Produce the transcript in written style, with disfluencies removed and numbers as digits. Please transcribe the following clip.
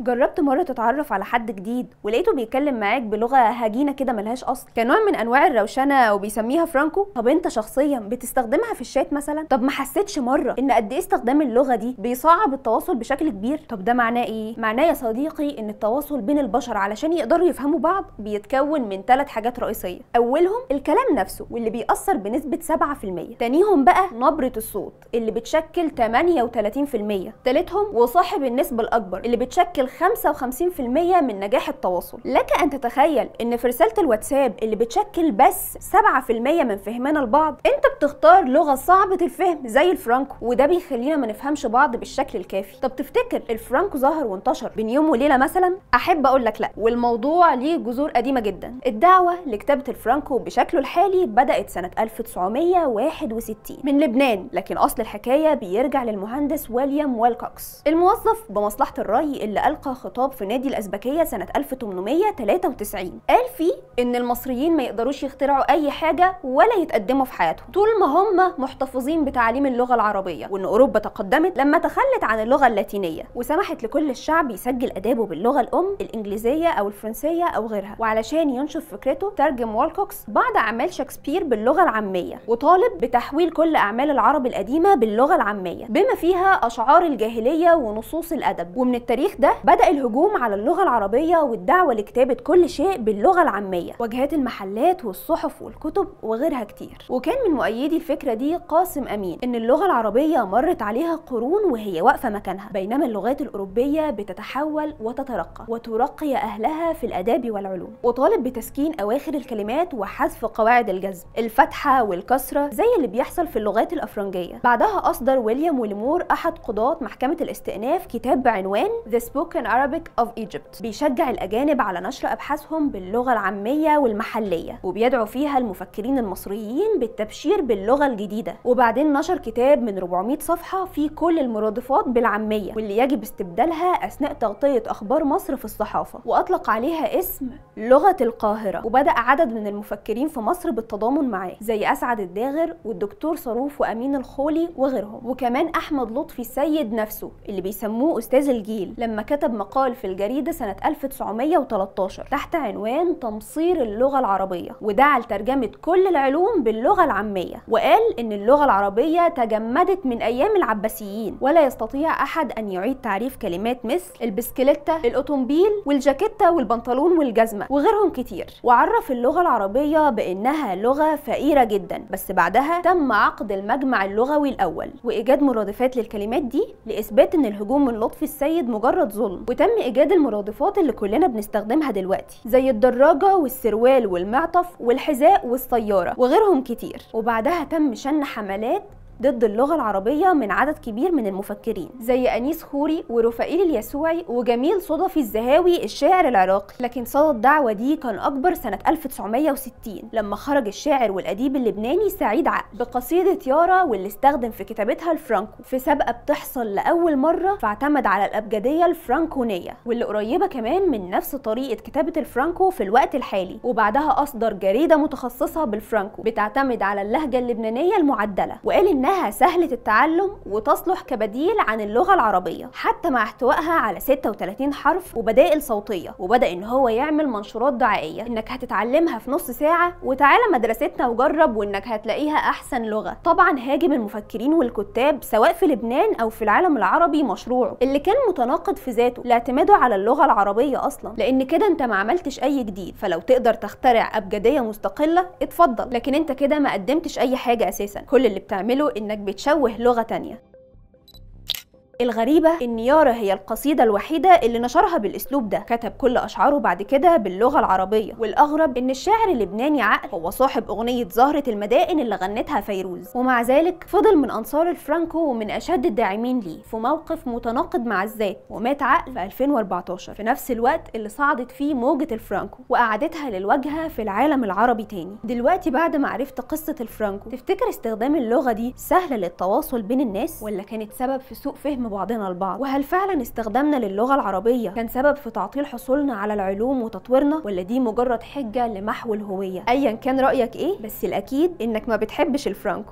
جربت مرة تتعرف على حد جديد ولقيته بيتكلم معاك بلغة هجينة كده ملهاش أصل كنوع من أنواع الروشنة وبيسميها فرانكو؟ طب أنت شخصيا بتستخدمها في الشات مثلا؟ طب ما حسيتش مرة إن قد إيه استخدام اللغة دي بيصعب التواصل بشكل كبير؟ طب ده معناه إيه؟ معناه يا صديقي إن التواصل بين البشر علشان يقدروا يفهموا بعض بيتكون من 3 حاجات رئيسية. أولهم الكلام نفسه واللي بيأثر بنسبة 7%. تانيهم بقى نبرة الصوت اللي بتشكل 38%. تالتهم وصاحب النسبة الأكبر اللي بتشكل 55% من نجاح التواصل. لك أن تتخيل إن في رسالة الواتساب اللي بتشكل بس 7% من فهمنا لبعض، أنت بتختار لغة صعبة الفهم زي الفرانكو، وده بيخلينا ما نفهمش بعض بالشكل الكافي. طب تفتكر الفرانكو ظهر وانتشر بين يوم وليلة مثلا؟ أحب أقول لك لا، والموضوع ليه جذور قديمة جدا. الدعوة لكتابة الفرانكو بشكله الحالي بدأت سنة 1961 من لبنان، لكن أصل الحكاية بيرجع للمهندس ويليام والكوكس، الموظف بمصلحة الري اللي ألقى خطاب في نادي الأزبكية سنة 1893 قال فيه إن المصريين ما يقدروش يخترعوا أي حاجة ولا يتقدموا في حياتهم طول ما هم محتفظين بتعليم اللغة العربية، وإن أوروبا تقدمت لما تخلت عن اللغة اللاتينية وسمحت لكل الشعب يسجل أدابه باللغة الأم الإنجليزية أو الفرنسية أو غيرها. وعلشان ينشر فكرته ترجم والكوكس بعض أعمال شكسبير باللغة العامية، وطالب بتحويل كل أعمال العرب القديمة باللغة العامية بما فيها أشعار الجاهلية ونصوص الأدب. ومن التاريخ ده بدأ الهجوم على اللغة العربية والدعوة لكتابة كل شيء باللغة العامية، واجهات المحلات والصحف والكتب وغيرها كتير. وكان من مؤيدي الفكرة دي قاسم أمين إن اللغة العربية مرت عليها قرون وهي واقفة مكانها، بينما اللغات الأوروبية بتتحول وتترقى وترقي أهلها في الآداب والعلوم. وطالب بتسكين أواخر الكلمات وحذف قواعد الجزم، الفتحة والكسرة زي اللي بيحصل في اللغات الأفرنجية. بعدها أصدر ويليام ويلمور أحد قضاة محكمة الاستئناف كتاب بعنوان The Spoken Arabic of Egypt، بيشجع الأجانب على نشر أبحاثهم باللغة العامية والمحلية، وبيدعو فيها المفكرين المصريين بالتبشير باللغة الجديدة. وبعدين نشر كتاب من 400 صفحة فيه كل المرادفات بالعامية واللي يجب استبدالها أثناء تغطية أخبار مصر في الصحافة، وأطلق عليها اسم لغة القاهرة. وبدأ عدد من المفكرين في مصر بالتضامن معاه زي أسعد الداغر والدكتور صاروف وأمين الخولي وغيرهم، وكمان أحمد لطفي السيد نفسه اللي بيسموه أستاذ الجيل لما كتب مقال في الجريدة سنة 1913 تحت عنوان تمصير اللغة العربية، ودعا لترجمة كل العلوم باللغة العامية، وقال إن اللغة العربية تجمدت من أيام العباسيين ولا يستطيع أحد أن يعيد تعريف كلمات مثل البسكليتة، الأوتومبيل، والجاكيتة والبنطلون والجزمة وغيرهم كتير. وعرف اللغة العربية بأنها لغة فقيرة جدا، بس بعدها تم عقد المجمع اللغوي الأول وإيجاد مرادفات للكلمات دي لإثبات إن الهجوم من لطفي السيد مجرد ظلم، وتم إيجاد المرادفات اللي كلنا بنستخدمها دلوقتي زي الدراجة والسروال والمعطف والحذاء والسيارة وغيرهم كتير. وبعدها تم شن حملات ضد اللغة العربية من عدد كبير من المفكرين زي أنيس خوري ورفائيل اليسوعي وجميل صدفي الزهاوي الشاعر العراقي. لكن صدى الدعوة دي كان أكبر سنة 1960 لما خرج الشاعر والأديب اللبناني سعيد عقل بقصيدة يارا واللي استخدم في كتابتها الفرانكو في سابقة بتحصل لأول مرة، فاعتمد على الأبجدية الفرانكونية واللي قريبة كمان من نفس طريقة كتابة الفرانكو في الوقت الحالي. وبعدها أصدر جريدة متخصصة بالفرانكو بتعتمد على اللهجة اللبنانية المعدلة، وقال إنها سهلة التعلم وتصلح كبديل عن اللغة العربية حتى مع احتوائها على 36 حرف وبدائل صوتية. وبدأ إن هو يعمل منشورات دعائية إنك هتتعلمها في نص ساعة وتعالى مدرستنا وجرب وإنك هتلاقيها أحسن لغة. طبعا هاجم المفكرين والكتاب سواء في لبنان أو في العالم العربي مشروعه اللي كان متناقض في ذاته لاعتماده على اللغة العربية أصلا، لأن كده أنت ما عملتش أي جديد. فلو تقدر تخترع أبجدية مستقلة اتفضل، لكن أنت كده ما قدمتش أي حاجة أساسا، كل اللي بتعمله إنك بتشوه لغة تانية. الغريبة إن يارا هي القصيدة الوحيدة اللي نشرها بالأسلوب ده، كتب كل أشعاره بعد كده باللغة العربية. والأغرب إن الشاعر اللبناني عقل هو صاحب أغنية زهرة المدائن اللي غنتها فيروز، ومع ذلك فضل من أنصار الفرانكو ومن أشد الداعمين ليه في موقف متناقض مع الذات. ومات عقل في 2014 في نفس الوقت اللي صعدت فيه موجة الفرانكو وقعدتها للواجهة في العالم العربي تاني. دلوقتي بعد ما عرفت قصة الفرانكو، تفتكر استخدام اللغة دي سهلة للتواصل بين الناس ولا كانت سبب في سوء فهم بعضنا البعض؟ وهل فعلا استخدامنا للغة العربية كان سبب في تعطيل حصولنا على العلوم وتطويرنا، ولا دي مجرد حجة لمحو الهوية؟ ايا كان رأيك ايه، بس الأكيد انك ما بتحبش الفرانكو.